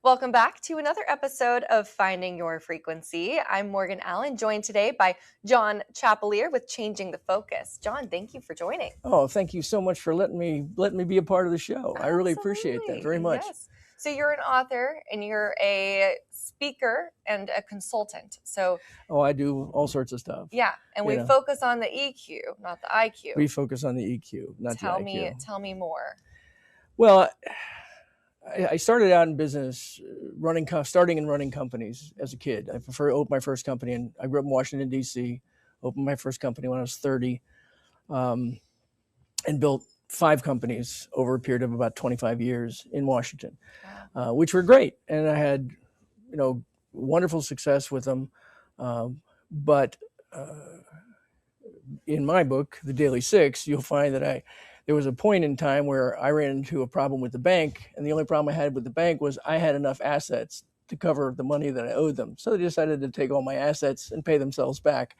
Welcome back to another episode of Finding Your Frequency. I'm Morgan Allen, joined today by John Chappelear with Changing the Focus. John, thank you for joining. Oh, thank you so much for letting me be a part of the show. I really appreciate that very much. Yes. So you're an author and you're a speaker and a consultant. So I do all sorts of stuff. Yeah, and we focus on the EQ, not the IQ. We focus on the EQ, not the IQ. Tell me more. Well, I started out in business, starting and running companies as a kid. I opened my first company, and I grew up in Washington, D.C., opened my first company when I was 30, and built 5 companies over a period of about 25 years in Washington, which were great. And I had, wonderful success with them. But in my book, The Daily Six, you'll find that there was a point in time where I ran into a problem with the bank, and the only problem I had with the bank was I had enough assets to cover the money that I owed them. So they decided to take all my assets and pay themselves back.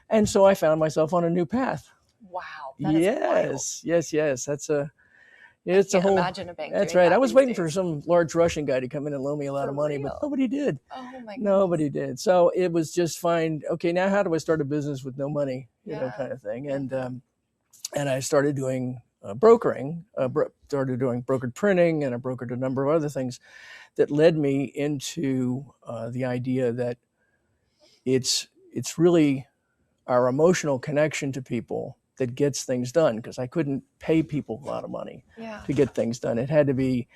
And so I found myself on a new path. Wow. That is wild. Yes. It's a whole. Imagine a bank. That's right. I was waiting for some large Russian guy to come in and loan me a lot of money, but nobody did. Oh my goodness. Nobody did. So it was just fine. Okay, now how do I start a business with no money? Kind of thing. And I started doing brokering. Started doing brokered printing, and I brokered a number of other things that led me into the idea that it's really our emotional connection to people that gets things done, because I couldn't pay people a lot of money to get things done. It had to be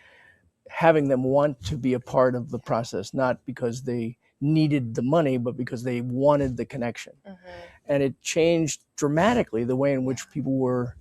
having them want to be a part of the process, not because they needed the money, but because they wanted the connection. And it changed dramatically the way in which people were.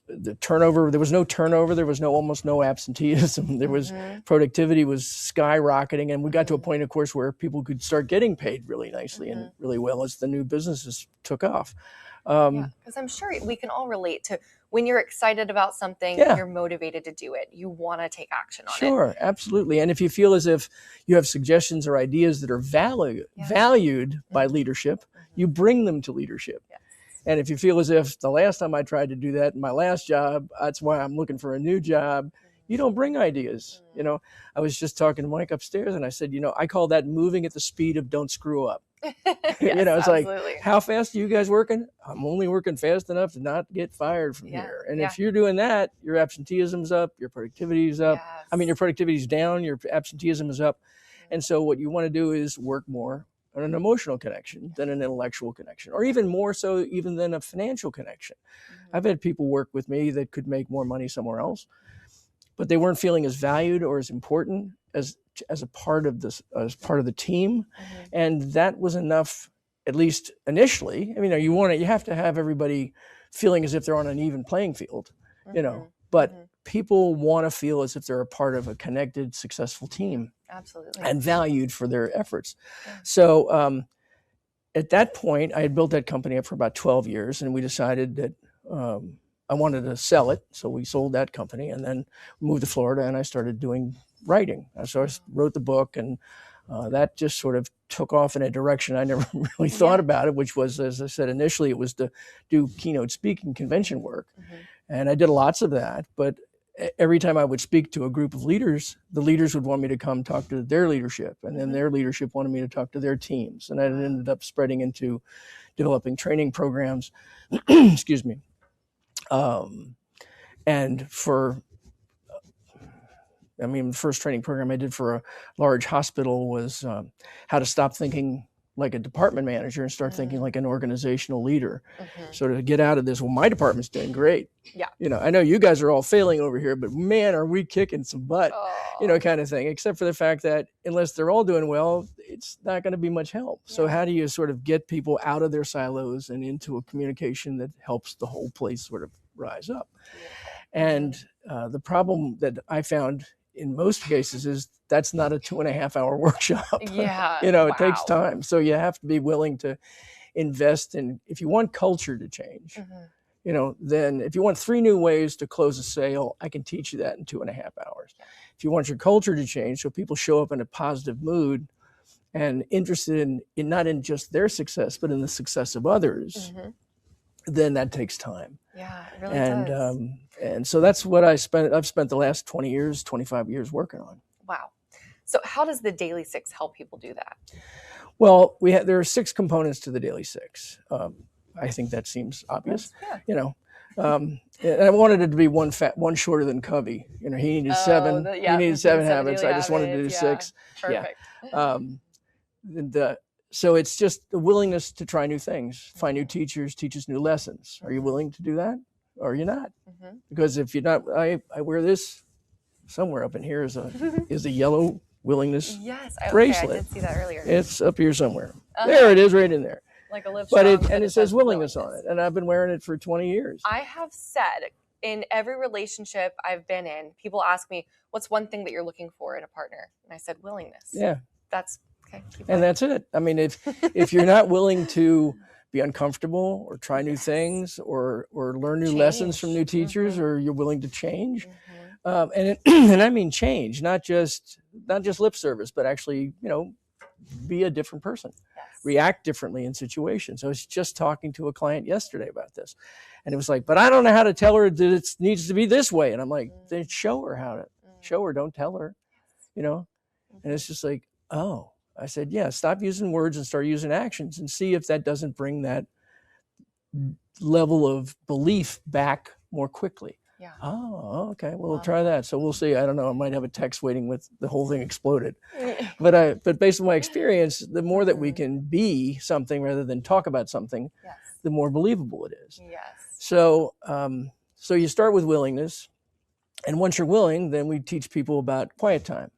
The turnover, there was no turnover, there was almost no absenteeism. There was productivity was skyrocketing, and we got to a point, of course, where people could start getting paid really nicely and really well as the new businesses took off. Because I'm sure we can all relate to when you're excited about something, you're motivated to do it. You want to take action on it. Sure, absolutely. And if you feel as if you have suggestions or ideas that are valued by leadership, you bring them to leadership. Yes. And if you feel as if the last time I tried to do that in my last job, that's why I'm looking for a new job, you don't bring ideas. I was just talking to Mike upstairs, and I said, I call that moving at the speed of don't screw up. Yes, it's absolutely. Like, how fast are you guys working? I'm only working fast enough to not get fired from here. And if you're doing that, your absenteeism's up, your productivity's up. Yes. I mean, your productivity's down, your absenteeism is up. And so what you want to do is work more on an emotional connection than an intellectual connection, or even more so even than a financial connection. I've had people work with me that could make more money somewhere else, but they weren't feeling as valued or as important as a part of this, as part of the team. And that was enough, at least initially. I mean, you have to have everybody feeling as if they're on an even playing field, but people want to feel as if they're a part of a connected, successful team. Absolutely. And valued for their efforts. So at that point, I had built that company up for about 12 years, and we decided that I wanted to sell it. So we sold that company and then moved to Florida, and I started doing writing. So I wrote the book, and that just sort of took off in a direction I never really thought about it, which was, as I said, initially it was to do keynote speaking convention work. And I did lots of that, but every time I would speak to a group of leaders, the leaders would want me to come talk to their leadership, and then their leadership wanted me to talk to their teams. And that ended up spreading into developing training programs, excuse me. And the first training program I did for a large hospital was how to stop thinking like a department manager and start thinking like an organizational leader. So to get out of this, well, my department's doing great. Yeah. I know you guys are all failing over here, but man, are we kicking some butt, kind of thing, except for the fact that unless they're all doing well, it's not going to be much help. So how do you sort of get people out of their silos and into a communication that helps the whole place sort of rise up? And the problem that I found in most cases is that's not a 2.5-hour workshop. Yeah. It takes time. So you have to be willing to invest in, if you want culture to change, then if you want 3 new ways to close a sale, I can teach you that in 2.5 hours. If you want your culture to change so people show up in a positive mood and interested in not in just their success, but in the success of others, then that takes time. Yeah, it really does. And so that's what I've spent the last 20 years, 25 years working on. Wow. So how does the Daily Six help people do that? Well, there are 6 components to the Daily Six. I think that seems obvious. And I wanted it to be one shorter than Covey. He needed 7. He needed 7 habits. I just wanted to do 6. Perfect. So it's just the willingness to try new things, find new teachers, teach us new lessons. Are you willing to do that, or are you not? Because if you're not, I wear this somewhere up in here is a yellow willingness bracelet. I did see that earlier. It's up here somewhere. There it is, right in there. Like a live but it says willingness on it, and I've been wearing it for 20 years. I have said in every relationship I've been in, people ask me, what's one thing that you're looking for in a partner? And I said, willingness. Yeah. That's okay. And that's it. I mean, if you're not willing to be uncomfortable or try new things or learn new lessons from new teachers, or you're willing to change, and I mean change, not just lip service, but actually, be a different person. React differently in situations. I was just talking to a client yesterday about this, and it was like, but I don't know how to tell her that it needs to be this way. And I'm like, then show her how to. Show her, don't tell her, And it's just like, oh, I said, yeah, stop using words and start using actions, and see if that doesn't bring that level of belief back more quickly. Yeah. Oh, okay. Well, we'll try that. So we'll see. I don't know. I might have a text waiting with the whole thing exploded. But based on my experience, the more that we can be something rather than talk about something, the more believable it is. Yes. So you start with willingness, and once you're willing, then we teach people about quiet time,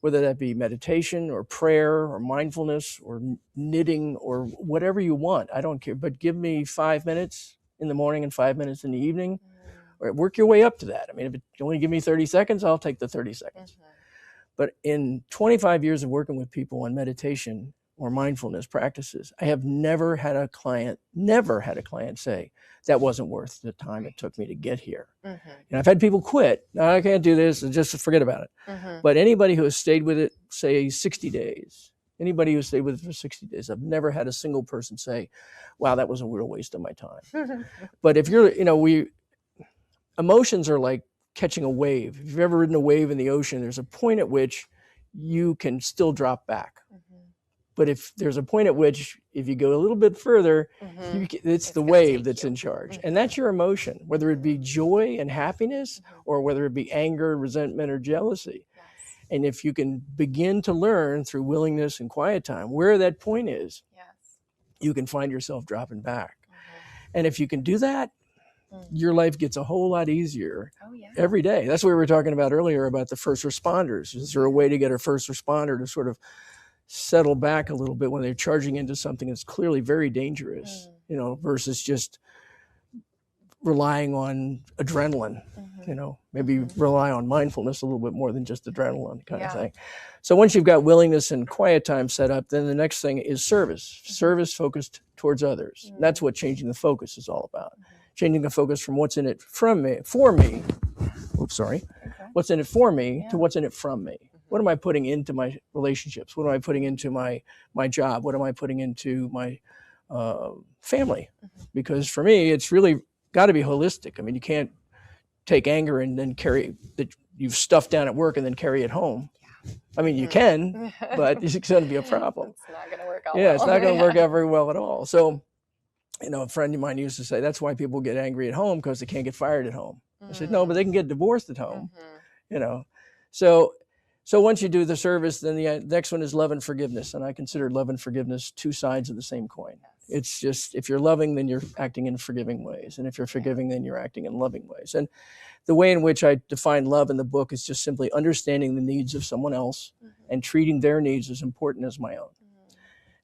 whether that be meditation or prayer or mindfulness or knitting or whatever you want. I don't care. But give me 5 minutes in the morning and 5 minutes in the evening. Or work your way up to that. I mean, if you only give me 30 seconds, I'll take the 30 seconds. But in 25 years of working with people on meditation or mindfulness practices, I have never had a client say, that wasn't worth the time it took me to get here. I've had people quit. No, I can't do this, and just forget about it. But anybody who has stayed with it, say 60 days, anybody who stayed with it for 60 days, I've never had a single person say, wow, that was a real waste of my time. But if you're, emotions are like catching a wave. If you've ever ridden a wave in the ocean, there's a point at which you can still drop back. But if there's a point at which, if you go a little bit further, it's the wave that's in charge. And that's your emotion, whether it be joy and happiness, or whether it be anger, resentment, or jealousy. And if you can begin to learn through willingness and quiet time where that point is, you can find yourself dropping back. And if you can do that, your life gets a whole lot easier every day. That's what we were talking about earlier about the first responders. Is there a way to get a first responder to sort of settle back a little bit when they're charging into something that's clearly very dangerous, versus just relying on adrenaline, maybe rely on mindfulness a little bit more than just adrenaline kind of thing. So once you've got willingness and quiet time set up, then the next thing is service focused towards others. That's what changing the focus is all about. Changing the focus from what's in it for me, what's in it for me to what's in it from me. What am I putting into my relationships? What am I putting into my job? What am I putting into my family? Because for me, it's really got to be holistic. I mean, you can't take anger and then carry that you've stuffed down at work and then carry it home. I mean, you can, but it's going to be a problem. It's not going to work out. It's not going to work out very well at all. So, a friend of mine used to say, that's why people get angry at home, because they can't get fired at home. I said, no, but they can get divorced at home, So once you do the service, then the next one is love and forgiveness. And I consider love and forgiveness two sides of the same coin. It's just, if you're loving, then you're acting in forgiving ways. And if you're forgiving, then you're acting in loving ways. And the way in which I define love in the book is just simply understanding the needs of someone else and treating their needs as important as my own.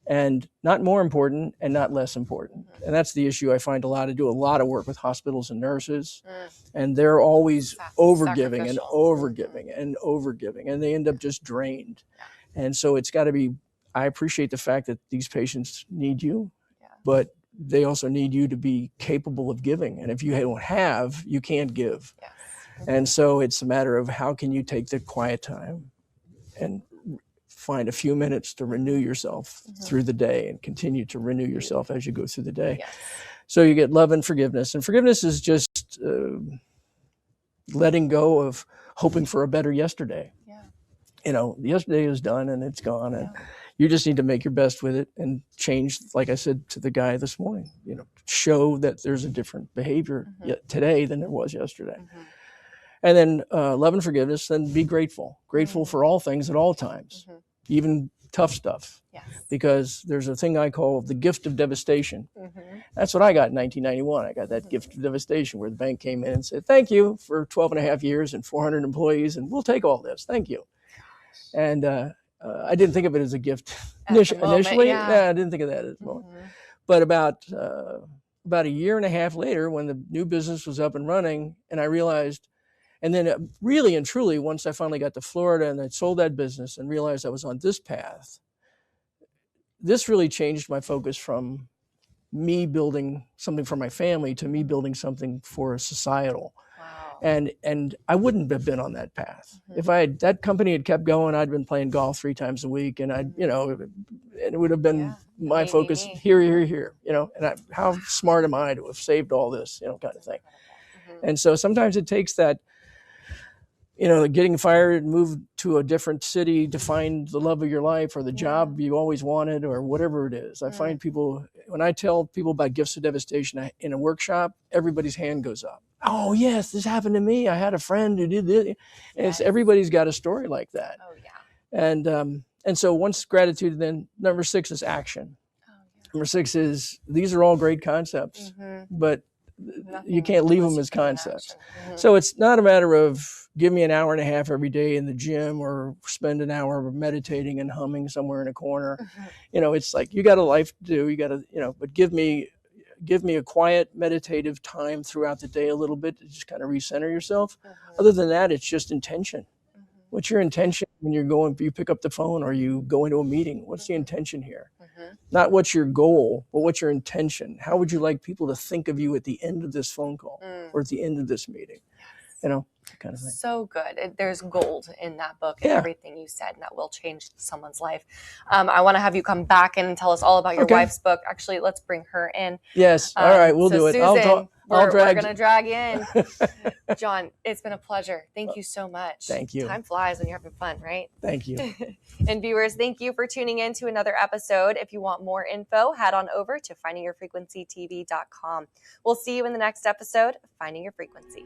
And not more important and not less important. And that's the issue I find I do a lot of work with hospitals and nurses, and they're always overgiving and overgiving and overgiving, and they end up just drained. And so it's got to be, I appreciate the fact that these patients need you, but they also need you to be capable of giving. And if you don't have, you can't give. And so it's a matter of how can you take the quiet time and find a few minutes to renew yourself through the day and continue to renew yourself as you go through the day. So you get love and forgiveness. And forgiveness is just letting go of hoping for a better yesterday. yesterday is done and it's gone, and you just need to make your best with it and change, like I said to the guy this morning, show that there's a different behavior today than there was yesterday. And then love and forgiveness, and be grateful for all things at all times, even tough stuff. Yes. Because there's a thing I call the gift of devastation. That's what I got in 1991. I got that gift of devastation, where the bank came in and said, thank you for 12 and a half years and 400 employees, and we'll take all this. Thank you. And I didn't think of it as a gift initially. I didn't think of that at the moment. But about a year and a half later, when the new business was up and running, and I realized, and then really and truly, once I finally got to Florida and I sold that business and realized I was on this path, this really changed my focus from me building something for my family to me building something for societal. Wow. And I wouldn't have been on that path. If that company had kept going, I'd been playing golf 3 times a week, and and it would have been my focus here, and how smart am I to have saved all this, kind of thing. And so sometimes it takes that, getting fired and moved to a different city to find the love of your life or the job you always wanted or whatever it is. I find people, when I tell people about gifts of devastation in a workshop, everybody's hand goes up. Oh yes, this happened to me. I had a friend who did this. And everybody's got a story like that. Oh yeah. And so once gratitude, then number 6 is action. Oh, yeah. Number 6 is, these are all great concepts, but you can't leave them as concepts. So it's not a matter of give me an hour and a half every day in the gym or spend an hour meditating and humming somewhere in a corner. It's like, you got a life to do. You got to, but give me a quiet meditative time throughout the day a little bit to just kind of recenter yourself. Other than that, it's just intention. What's your intention when you pick up the phone or you go into a meeting? What's the intention here? Not what's your goal, but what's your intention? How would you like people to think of you at the end of this phone call or at the end of this meeting? Kind of thing. So good. There's gold in that book and everything you said, and that will change someone's life. I want to have you come back in and tell us all about your wife's book. Actually, let's bring her in. Yes. All right. We'll do it. Susan, we're going to drag you in. John, it's been a pleasure. Thank you so much. Thank you. Time flies when you're having fun, right? Thank you. And viewers, thank you for tuning in to another episode. If you want more info, head on over to findingyourfrequencytv.com. We'll see you in the next episode of Finding Your Frequency.